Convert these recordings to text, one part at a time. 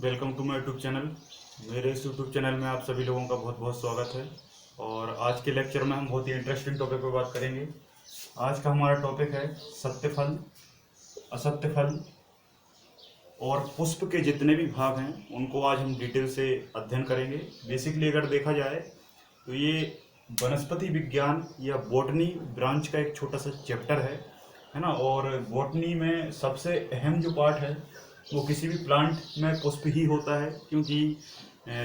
Welcome to my YouTube channel. मेरे इस YouTube channel में आप सभी लोगों का बहुत बहुत स्वागत है। और आज के लेक्चर में हम बहुत ही इंटरेस्टिंग टॉपिक पर बात करेंगे। आज का हमारा टॉपिक है सत्य फल, असत्य फल और पुष्प के जितने भी भाग हैं उनको आज हम डिटेल से अध्ययन करेंगे। बेसिकली अगर देखा जाए तो ये वनस्पति विज्ञान या बॉटनी ब्रांच का एक छोटा सा चैप्टर है ना। और बॉटनी में सबसे अहम जो पार्ट है वो किसी भी प्लांट में पुष्प ही होता है, क्योंकि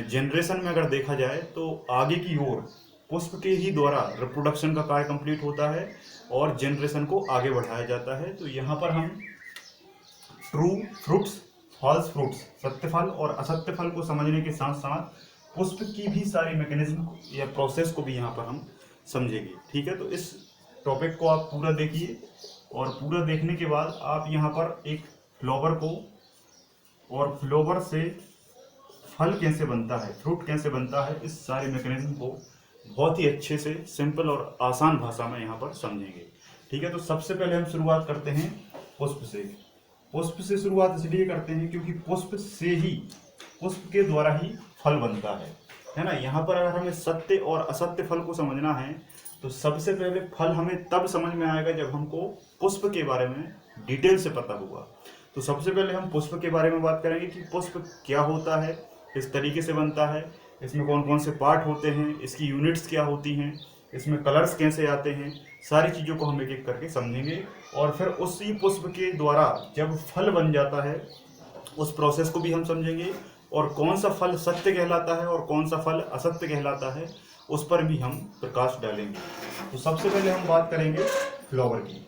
जनरेशन में अगर देखा जाए तो आगे की ओर पुष्प के ही द्वारा रिप्रोडक्शन का कार्य कंप्लीट होता है और जनरेशन को आगे बढ़ाया जाता है। तो यहाँ पर हम ट्रू फ्रूट्स, फॉल्स फ्रूट्स, सत्य फल और असत्य फल को समझने के साथ साथ पुष्प की भी सारी मैकेनिज्म या प्रोसेस को भी यहाँ पर हम समझेंगे। ठीक है, तो इस टॉपिक को आप पूरा देखिए और पूरा देखने के बाद आप यहाँ पर एक फ्लावर को और फ्लावर से फल कैसे बनता है, फ्रूट कैसे बनता है, इस सारे मैकेनिज्म को बहुत ही अच्छे से सिंपल और आसान भाषा में यहाँ पर समझेंगे। ठीक है, तो सबसे पहले हम शुरुआत करते हैं पुष्प से। पुष्प से शुरुआत इसलिए करते हैं क्योंकि पुष्प के द्वारा ही फल बनता है ना। यहाँ पर अगर हमें सत्य और असत्य फल को समझना है तो सबसे पहले फल हमें तब समझ में आएगा जब हमको पुष्प के बारे में डिटेल से पता होगा। तो सबसे पहले हम पुष्प के बारे में बात करेंगे कि पुष्प क्या होता है, किस तरीके से बनता है, इसमें कौन कौन से पार्ट होते हैं, इसकी यूनिट्स क्या होती हैं, इसमें कलर्स कैसे आते हैं, सारी चीज़ों को हम एक एक करके समझेंगे। और फिर उसी पुष्प के द्वारा जब फल बन जाता है उस प्रोसेस को भी हम समझेंगे, और कौन सा फल सत्य कहलाता है और कौन सा फल असत्य कहलाता है उस पर भी हम प्रकाश डालेंगे। तो सबसे पहले हम बात करेंगे फ्लावर की।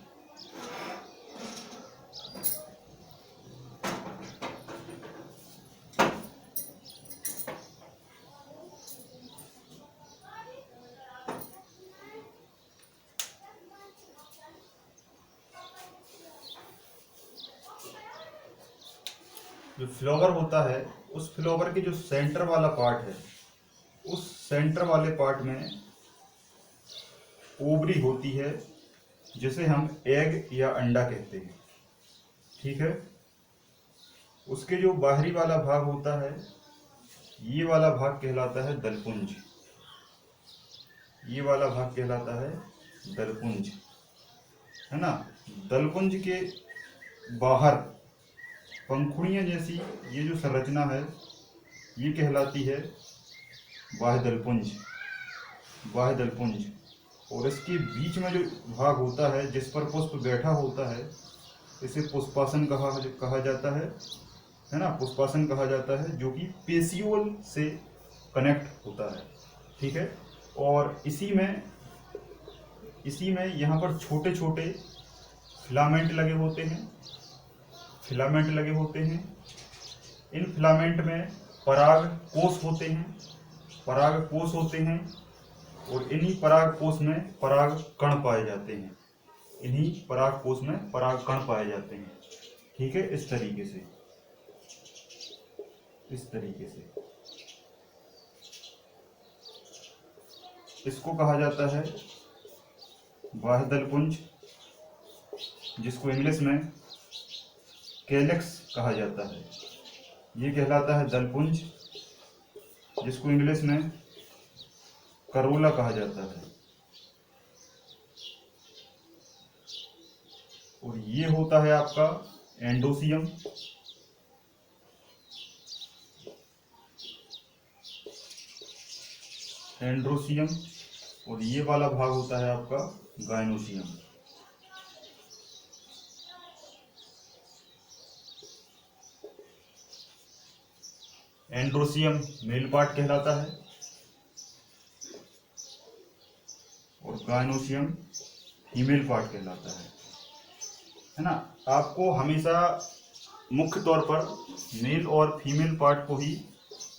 जो फ्लावर होता है उस फ्लावर के जो सेंटर वाला पार्ट है, उस सेंटर वाले पार्ट में ओवरी होती है जिसे हम एग या अंडा कहते हैं। ठीक है, उसके जो बाहरी वाला भाग होता है ये वाला भाग कहलाता है दलपुंज। ये वाला भाग कहलाता है दलपुंज, है ना। दलपुंज के बाहर पंखुड़ियां जैसी ये जो संरचना है ये कहलाती है बाह्य दलपुंज। बाह्य दलपुंज, और इसके बीच में जो भाग होता है जिस पर पुष्प बैठा होता है इसे पुष्पासन कहा जाता है ना। पुष्पासन कहा जाता है, जो कि पेशियोल से कनेक्ट होता है। ठीक है, और इसी में यहाँ पर छोटे छोटे फिलामेंट लगे होते हैं। इन फिलामेंट में पराग कोष होते हैं, और इन्हीं पराग कोष में पराग कण पाए जाते हैं। ठीक है, इस तरीके से इसको कहा जाता है बाह्य दलपुंज, जिसको इंग्लिश में कैलेक्स कहा जाता है। ये कहलाता है दलपुंज, जिसको इंग्लिश में करोला कहा जाता है। और ये होता है आपका एंडोसियम। और ये वाला भाग होता है आपका गायनोसियम। एंड्रोसियम मेल पार्ट कहलाता है और गायनोसियम फीमेल पार्ट कहलाता है ना। आपको हमेशा मुख्य तौर पर मेल और फीमेल पार्ट को ही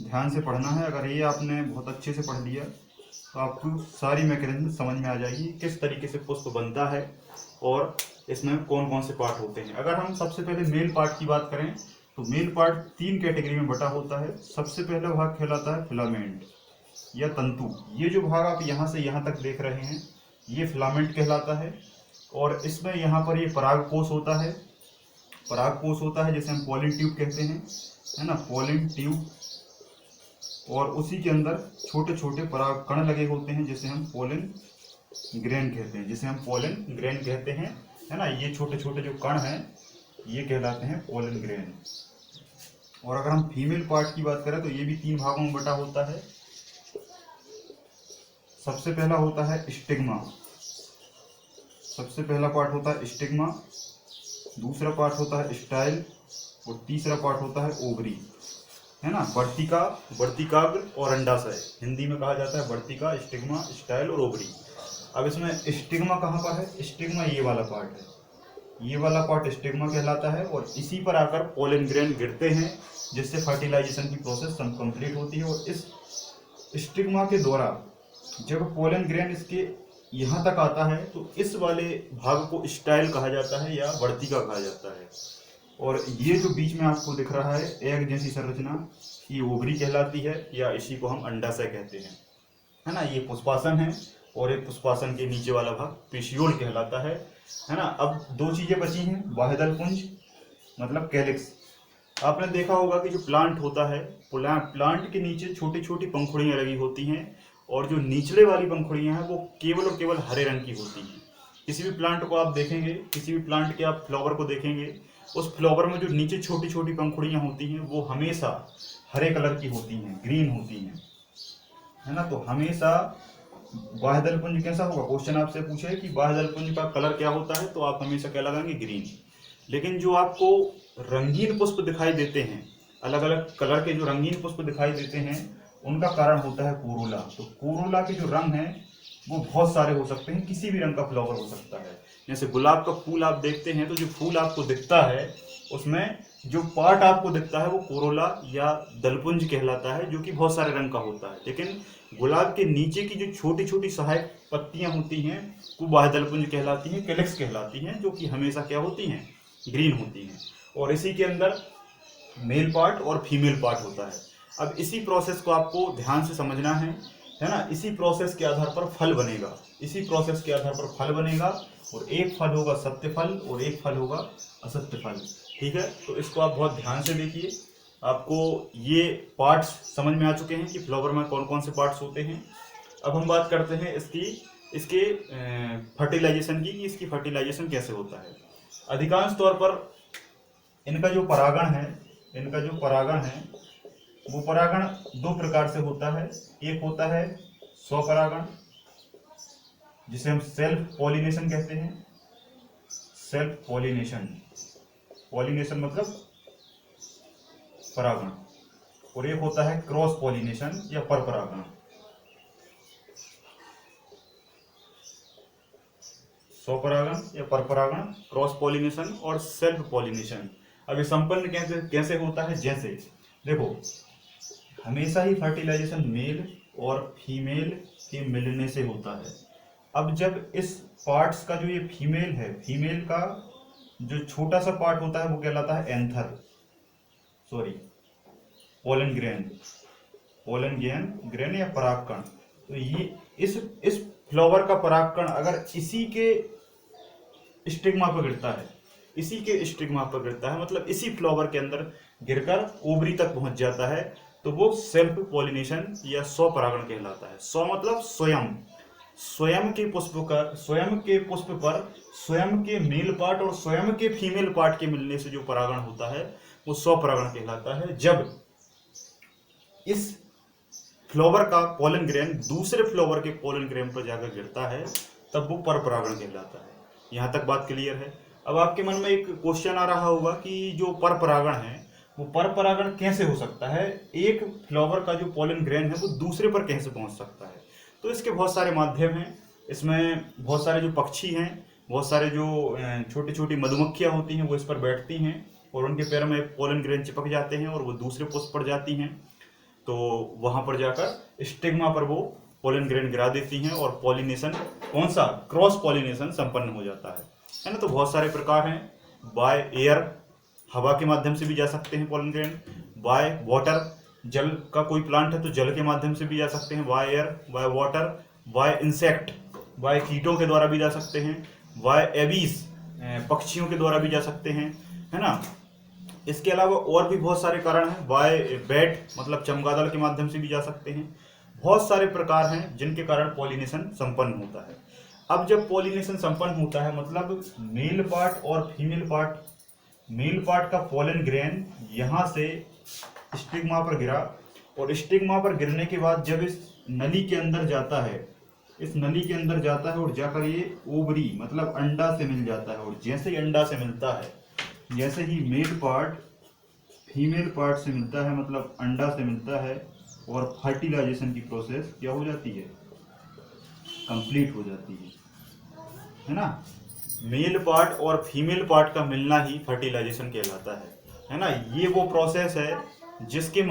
ध्यान से पढ़ना है। अगर ये आपने बहुत अच्छे से पढ़ लिया तो आपको सारी मैकेनिज्म समझ में आ जाएगी, किस तरीके से पुष्प बनता है और इसमें कौन कौन से पार्ट होते हैं। अगर हम सबसे पहले मेल पार्ट की बात करें तो मेल पार्ट 3 कैटेगरी में बटा होता है। सबसे पहला भाग कहलाता है फिलामेंट या तंतु। ये जो भाग आप यहाँ से यहाँ तक देख रहे हैं ये फिलामेंट कहलाता है, और इसमें यहाँ पर ये पराग कोष होता है परागकोश होता है जिसे हम पॉलिन ट्यूब कहते हैं, है ना, पॉलिन ट्यूब। और उसी के अंदर छोटे छोटे पराग कण लगे होते हैं जिसे हम पोलन ग्रेन कहते हैं, जिसे हम पोलन ग्रेन कहते हैं, है ना। ये छोटे छोटे जो कण हैं ये कहलाते हैं पोलन ग्रेन। और अगर हम फीमेल पार्ट की बात करें तो ये भी 3 भागों में बटा होता है। सबसे पहला होता है स्टिग्मा, सबसे पहला पार्ट होता है स्टिग्मा, दूसरा पार्ट होता है स्टाइल और तीसरा पार्ट होता है ओवरी, है ना। वर्तिका, वर्तिकाग्र और अंडाशय, हिंदी में कहा जाता है वर्तिका, स्टिग्मा, स्टाइल और ओवरी। अब इसमें स्टिग्मा कहाँ पर है? स्टिग्मा ये वाला पार्ट है, ये वाला पार्ट स्टिग्मा कहलाता है। और इसी पर आकर पोलन ग्रेन गिरते हैं जिससे फर्टिलाइजेशन की प्रोसेस कंप्लीट होती है। और इस स्टिग्मा के द्वारा जब पोलन ग्रेन इसके यहाँ तक आता है तो इस वाले भाग को स्टाइल कहा जाता है या वर्तिका कहा जाता है। और ये जो बीच में आपको दिख रहा है एग जैसी संरचना, ये ओवरी कहलाती है या इसी को हम अंडाशय कहते हैं, है ना। ये पुष्पासन है और एक पुष्पासन के नीचे वाला भाग पेशियोल कहलाता है ना। अब 2 चीजें बची हैं, बाह्यदल पुंज मतलब कैलिक्स। आपने देखा होगा कि जो प्लांट होता है, प्लांट के नीचे छोटी छोटी पंखुड़ियां लगी होती हैं और जो निचले वाली पंखुड़ियां हैं वो केवल और केवल हरे रंग की होती हैं। किसी भी प्लांट को आप देखेंगे, किसी भी प्लांट के आप फ्लावर को देखेंगे, उस फ्लावर में जो नीचे छोटी छोटी पंखुड़ियां होती हैं वो हमेशा हरे कलर की होती हैं, ग्रीन होती हैं, है ना। तो हमेशा बाह्यदल पुंज कैसा होगा? क्वेश्चन आपसे पूछे कि बाह्यदल पुंज का कलर क्या होता है तो आप हमेशा क्या लगाएंगे? ग्रीन। लेकिन जो आपको रंगीन पुष्प दिखाई देते हैं, अलग अलग कलर के जो रंगीन पुष्प दिखाई देते हैं, उनका कारण होता है कोरोला। तो कोरोला के जो रंग हैं वो बहुत सारे हो सकते हैं, किसी भी रंग का फ्लावर हो सकता है। जैसे गुलाब का फूल आप देखते हैं तो जो फूल आपको दिखता है उसमें जो पार्ट आपको दिखता है वो कोरोला या दलपुंज कहलाता है, जो कि बहुत सारे रंग का होता है। लेकिन गुलाब के नीचे की जो छोटी छोटी सहायक पत्तियां होती हैं वो बाह्यदलपुंज कहलाती हैं, कैलिक्स कहलाती हैं, जो कि हमेशा क्या होती हैं? ग्रीन होती हैं। और इसी के अंदर मेल पार्ट और फीमेल पार्ट होता है। अब इसी प्रोसेस को आपको ध्यान से समझना है ना। इसी प्रोसेस के आधार पर फल बनेगा, इसी प्रोसेस के आधार पर फल बनेगा। और एक फल होगा सत्य फल और एक फल होगा असत्य फल, ठीक है। तो इसको आप बहुत ध्यान से देखिए। आपको ये पार्ट्स समझ में आ चुके हैं कि फ्लावर में कौन कौन से पार्ट्स होते हैं। अब हम बात करते हैं इसके फर्टिलाइजेशन की, कि इसकी फर्टिलाइजेशन कैसे होता है। अधिकांश तौर पर इनका जो परागण है वो परागण 2 प्रकार से होता है। एक होता है स्वपरागण जिसे हम सेल्फ पॉलिनेशन कहते हैं, सेल्फ पॉलिनेशन, पॉलिनेशन मतलब परागण। और एक होता है क्रॉस पॉलिनेशन या परपरागण। स्वपरागण या परपरागण, क्रॉस पॉलिनेशन और सेल्फ पॉलिनेशन। अब ये संपन्न कैसे होता है? जैसे देखो, हमेशा ही फर्टिलाइजेशन मेल और फीमेल के मिलने से होता है। अब जब इस पार्ट्स का जो ये फीमेल है, फीमेल का जो छोटा सा पार्ट होता है वो कहलाता है एंथर, पोलन ग्रेन या परागकण। तो ये इस फ्लावर का परागकण अगर इसी के स्टिग्मा पर गिरता है, इसी के स्टिग्मा पर गिरता है, मतलब इसी फ्लावर के अंदर गिरकर ओवरी तक पहुंच जाता है, तो वो सेल्फ पॉलिनेशन या स्वपरागण कहलाता है। स्व मतलब स्वयं के पुष्प पर स्वयं के मेल पार्ट और स्वयं के फीमेल पार्ट के मिलने से जो परागण होता है वो स्वपरागण कहलाता है। जब इस फ्लावर का पोलन ग्रेन दूसरे फ्लावर के पोलन ग्रेन पर जाकर गिरता है तब वो परपरागण कहलाता है। यहाँ तक बात क्लियर है। अब आपके मन में एक क्वेश्चन आ रहा होगा कि जो परपरागण है वो परपरागण कैसे हो सकता है, एक फ्लावर का जो पोलन ग्रेन है वो दूसरे पर कैसे पहुंच सकता है। तो इसके बहुत सारे माध्यम हैं। इसमें बहुत सारे जो पक्षी हैं, बहुत सारे जो छोटी छोटी मधुमक्खियां होती हैं वो इस पर बैठती हैं और उनके पैर में पोलन ग्रेन चिपक जाते हैं और वो दूसरे पुष्प पर जाती हैं, तो वहां पर जाकर स्टिग्मा पर वो पोलन ग्रेन गिरा देती हैं और पॉलिनेशन, कौन सा, क्रॉस पॉलिनेशन संपन्न हो जाता है ना। तो बहुत सारे प्रकार हैं। बाय एयर, हवा के माध्यम से भी जा सकते हैं पोलन ग्रेन। बाय वाटर, जल का कोई प्लांट है तो जल के माध्यम से भी जा सकते हैं। By air, by water, by insect, by कीटों के द्वारा भी जा सकते हैं। बाय एबीज, पक्षियों के द्वारा भी जा सकते हैं, है ना। इसके अलावा और भी बहुत सारे कारण हैं। बाय बैट मतलब चमगादड़ के माध्यम से भी जा सकते हैं। बहुत सारे प्रकार हैं जिनके कारण पॉलिनेशन संपन्न होता है। अब जब पॉलिनेशन संपन्न होता है मतलब मेल पार्ट और फीमेल पार्ट, मेल पार्ट का पोलन ग्रेन यहाँ से स्टिग्मा पर गिरा और स्टिग्मा पर गिरने के बाद जब इस नली के अंदर जाता है, इस नली के अंदर जाता है और जाकर ये ओवरी मतलब अंडा से मिल जाता है। और जैसे ही अंडा से मिलता है, जैसे ही मेल पार्ट फीमेल पार्ट से मिलता है मतलब अंडा से मिलता है और फर्टिलाइजेशन की प्रोसेस क्या हो जाती है, कंप्लीट हो जाती है ना। मेल पार्ट और फीमेल पार्ट का मिलना ही फर्टिलाइजेशन कहलाता है ना। ये वो प्रोसेस है जिसके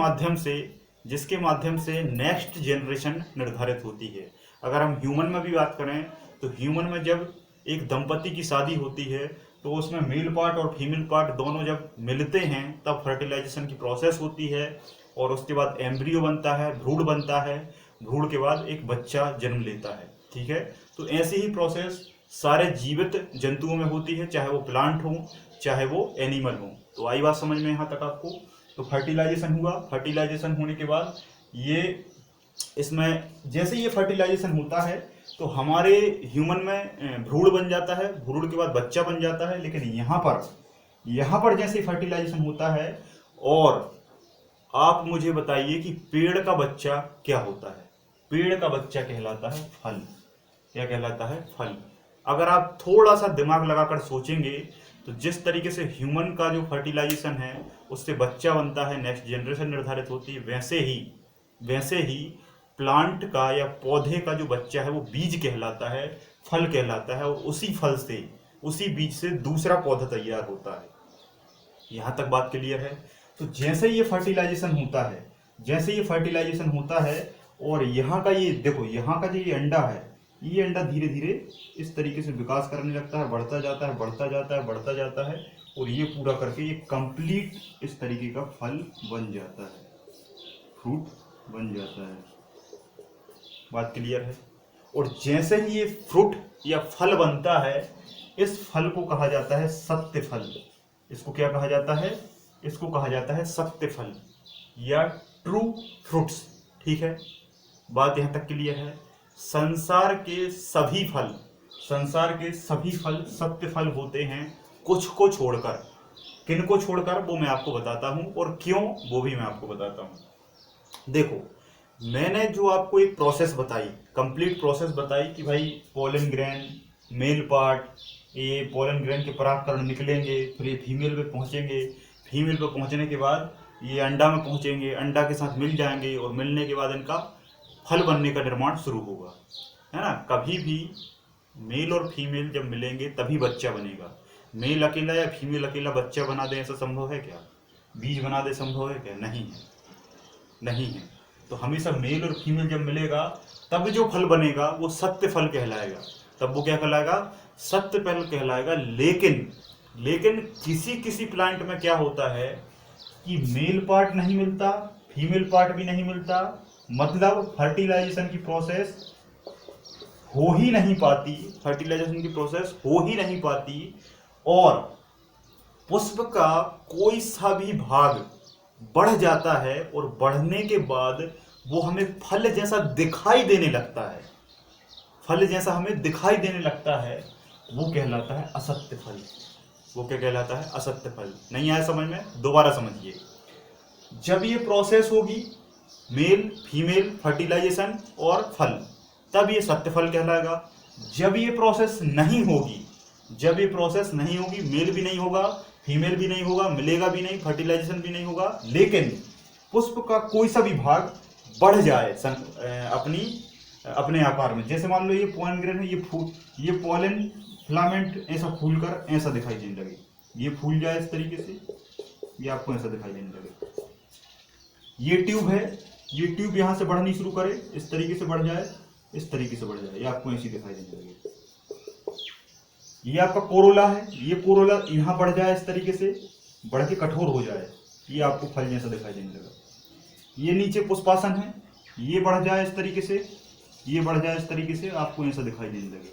माध्यम से नेक्स्ट जनरेशन निर्धारित होती है। अगर हम ह्यूमन में भी बात करें तो ह्यूमन में जब एक दंपति की शादी होती है तो उसमें मेल पार्ट और फीमेल पार्ट दोनों जब मिलते हैं तब फर्टिलाइजेशन की प्रोसेस होती है और उसके बाद एम्ब्रियो बनता है, भ्रूण बनता है, भ्रूण के बाद एक बच्चा जन्म लेता है। ठीक है, तो ऐसी ही प्रोसेस सारे जीवित जंतुओं में होती है, चाहे वो प्लांट हो चाहे वो एनिमल हो। तो आई बात समझ में यहाँ तक आपको। तो फर्टिलाइजेशन हुआ, फर्टिलाइजेशन होने के बाद ये इसमें जैसे ये फर्टिलाइजेशन होता है तो हमारे ह्यूमन में भ्रूण बन जाता है, भ्रूण के बाद बच्चा बन जाता है। लेकिन यहाँ पर जैसे फर्टिलाइजेशन होता है और आप मुझे बताइए कि पेड़ का बच्चा क्या होता है। पेड़ का बच्चा कहलाता है फल। क्या कहलाता है? फल। अगर आप थोड़ा सा दिमाग लगाकर सोचेंगे तो जिस तरीके से ह्यूमन का जो फर्टिलाइजेशन है उससे बच्चा बनता है, नेक्स्ट जनरेशन निर्धारित होती है, वैसे ही प्लांट का या पौधे का जो बच्चा है वो बीज कहलाता है, फल कहलाता है और उसी फल से, उसी बीज से दूसरा पौधा तैयार होता है। यहाँ तक बात क्लियर है। तो जैसे ये फर्टिलाइजेशन होता है और यहाँ का ये देखो, यहाँ का जो ये अंडा है, ये अंडा धीरे धीरे इस तरीके से विकास करने लगता है, बढ़ता जाता है और ये पूरा करके ये कंप्लीट इस तरीके का फल बन जाता है, फ्रूट बन जाता है। बात क्लियर है। और जैसे ही ये फ्रूट या फल बनता है, इस फल को कहा जाता है सत्य फल। इसको क्या कहा जाता है? इसको कहा जाता है सत्य फल या ट्रू फ्रूट्स। ठीक है, बात यहाँ तक क्लियर है। संसार के सभी फल सत्य फल होते हैं, कुछ को छोड़कर। किन को छोड़कर वो मैं आपको बताता हूं और क्यों वो भी मैं आपको बताता हूं। देखो, मैंने जो आपको एक प्रोसेस बताई, कंप्लीट प्रोसेस बताई कि भाई पोलन ग्रेन, मेल पार्ट, ये पोलन ग्रेन के परागकण निकलेंगे, फिर ये फीमेल पे पहुंचेंगे, फीमेल पे पहुंचने के बाद ये अंडा में पहुंचेंगे, अंडा के साथ मिल जाएंगे और मिलने के बाद इनका फल बनने का निर्माण शुरू होगा, है ना। कभी भी मेल और फीमेल जब मिलेंगे तभी बच्चा बनेगा। मेल अकेला या फीमेल अकेला बच्चा बना दे ऐसा संभव है क्या? बीज बना दे संभव है क्या? नहीं है। तो हमेशा मेल और फीमेल जब मिलेगा तब जो फल बनेगा वो सत्य फल कहलाएगा। तब वो क्या कहलाएगा? सत्य फल कहलाएगा। लेकिन किसी प्लांट में क्या होता है कि मेल पार्ट नहीं मिलता, फीमेल पार्ट भी नहीं मिलता, मतलब फर्टिलाइजेशन की प्रोसेस हो ही नहीं पाती और पुष्प का कोई सा भी भाग बढ़ जाता है और बढ़ने के बाद वो हमें फल जैसा दिखाई देने लगता है, वो कहलाता है असत्य फल। वो क्या कहलाता है? असत्य फल। नहीं आया समझ में? दोबारा समझिए। जब ये प्रोसेस होगी मेल फीमेल फर्टिलाइजेशन और फल, तब ये सत्य फल कहलाएगा। जब ये प्रोसेस नहीं होगी, मेल भी नहीं होगा, फीमेल भी नहीं होगा, मिलेगा भी नहीं, फर्टिलाइजेशन भी नहीं होगा, लेकिन पुष्प का कोई सा भी भाग बढ़ जाए अपने आकार में। जैसे मान लो ये पोलन ग्रेन है, ये पोलन फिलामेंट ऐसा फूलकर ऐसा दिखाई देने लगे, ये फूल जाए इस तरीके से, ये आपको ऐसा दिखाई देने लगे। ये ट्यूब है, ये ट्यूब यहाँ से बढ़नी शुरू करे, इस तरीके से बढ़ जाए, ये आपको ऐसी दिखाई देने लगे। ये आपका कोरोला है, ये कोरोला यहाँ बढ़ जाए इस तरीके से, बढ़ के कठोर हो जाए, ये आपको फल जैसा दिखाई देने लगा। ये नीचे पुष्पासन है, ये बढ़ जाए इस तरीके से, आपको ऐसा दिखाई देने लगे।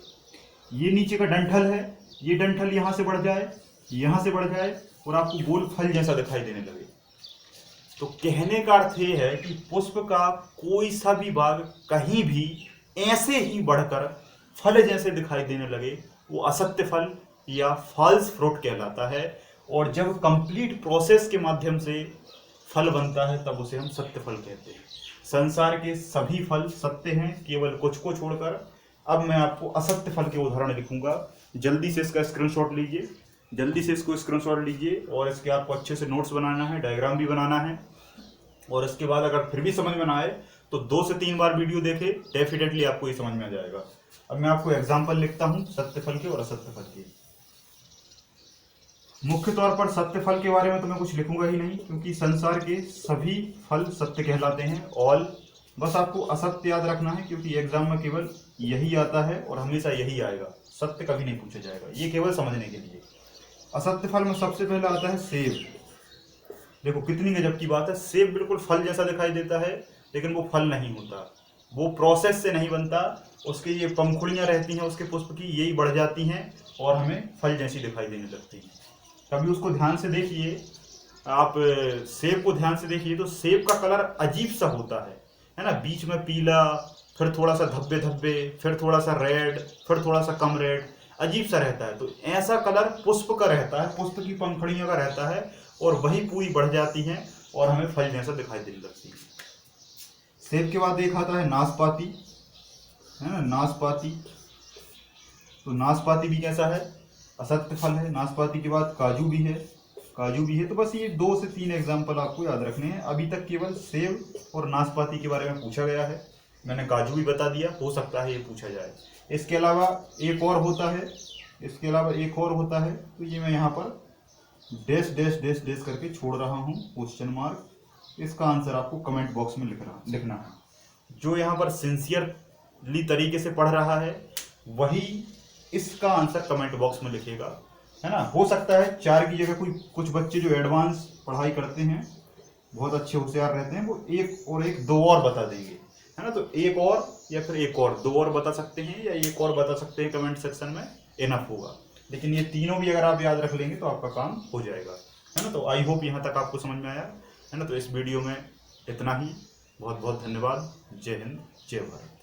ये नीचे का डंठल है, ये डंठल यहाँ से बढ़ जाए, यहाँ से बढ़ जाए और आपको गोल फल जैसा दिखाई देने लगे। तो कहने का अर्थ ये है कि पुष्प का कोई सा भी भाग कहीं भी ऐसे ही बढ़कर फल जैसे दिखाई देने लगे, वो असत्य फल या फॉल्स फ्रूट कहलाता है। और जब कंप्लीट प्रोसेस के माध्यम से फल बनता है तब उसे हम सत्य फल कहते हैं। संसार के सभी फल सत्य हैं, केवल कुछ को छोड़कर। अब मैं आपको असत्य फल के उदाहरण लिखूंगा। जल्दी से इसका स्क्रीनशॉट लीजिए, जल्दी से इसको स्क्रीनशॉट लीजिए, और इसके आपको अच्छे से नोट्स बनाना है, डायग्राम भी बनाना है। और इसके बाद अगर फिर भी समझ में ना आए तो 2 से 3 बार वीडियो देखे, डेफिनेटली आपको ये समझ में आ जाएगा। अब मैं आपको एग्जाम्पल लिखता हूं सत्य फल के और असत्य फल के। मुख्य तौर पर सत्य फल के बारे में तो मैं कुछ लिखूंगा ही नहीं, क्योंकि संसार के सभी फल सत्य कहलाते हैं, ऑल। बस आपको असत्य याद रखना है, क्योंकि एग्जाम में केवल यही आता है और हमेशा यही आएगा, सत्य कभी नहीं पूछा जाएगा, ये केवल समझने के लिए। असत्य फल में सबसे पहले आता है सेब। देखो कितनी गजब की बात है, सेब बिल्कुल फल जैसा दिखाई देता है, लेकिन वो फल नहीं होता, वो प्रोसेस से नहीं बनता। उसके ये पंखुड़ियाँ रहती हैं उसके पुष्प की, यही बढ़ जाती हैं और हमें फल जैसी दिखाई देने लगती हैं। कभी उसको ध्यान से देखिए, आप सेब को ध्यान से देखिए तो सेब का कलर अजीब सा होता है ना, बीच में पीला, फिर थोड़ा सा धब्बे धब्बे, फिर थोड़ा सा रेड, फिर थोड़ा सा कम रेड, अजीब सा रहता है। तो ऐसा कलर पुष्प का रहता है, पुष्प की पंखुड़ियों का रहता है, और वही पूरी बढ़ जाती हैं और हमें फल जैसा दिखाई देने लगती है। सेब के बाद एक आता है नाशपाती, है ना, नाशपाती। तो नाशपाती भी कैसा है, असत्य फल है। नाशपाती के बाद काजू भी है, काजू भी है। तो बस ये 2 से 3 एग्जाम्पल आपको याद रखने हैं। अभी तक केवल सेब और नाशपाती के बारे में पूछा गया है, मैंने काजू भी बता दिया, हो सकता है ये पूछा जाए। इसके अलावा एक और होता है, इसके अलावा एक और होता है, तो ये मैं यहाँ पर डैश डैश डैश डैश करके छोड़ रहा हूँ, क्वेश्चन मार्क। इसका आंसर आपको कमेंट बॉक्स में लिखना है। जो यहाँ पर सिंसियरली तरीके से पढ़ रहा है वही इसका आंसर कमेंट बॉक्स में लिखेगा, है ना। हो सकता है 4 की जगह कुछ बच्चे जो एडवांस पढ़ाई करते हैं, बहुत अच्छे होशियार रहते हैं, वो एक और एक 2 और बता देंगे, है ना। तो एक और या फिर एक और 2 और बता सकते हैं, या एक और बता सकते हैं कमेंट सेक्शन में, इनफ होगा। लेकिन ये तीनों भी अगर आप याद रख लेंगे तो आपका काम हो जाएगा, है ना। तो आई होप यहाँ तक आपको समझ में आया, है ना। तो इस वीडियो में इतना ही, बहुत बहुत धन्यवाद। जय हिंद, जय भारत।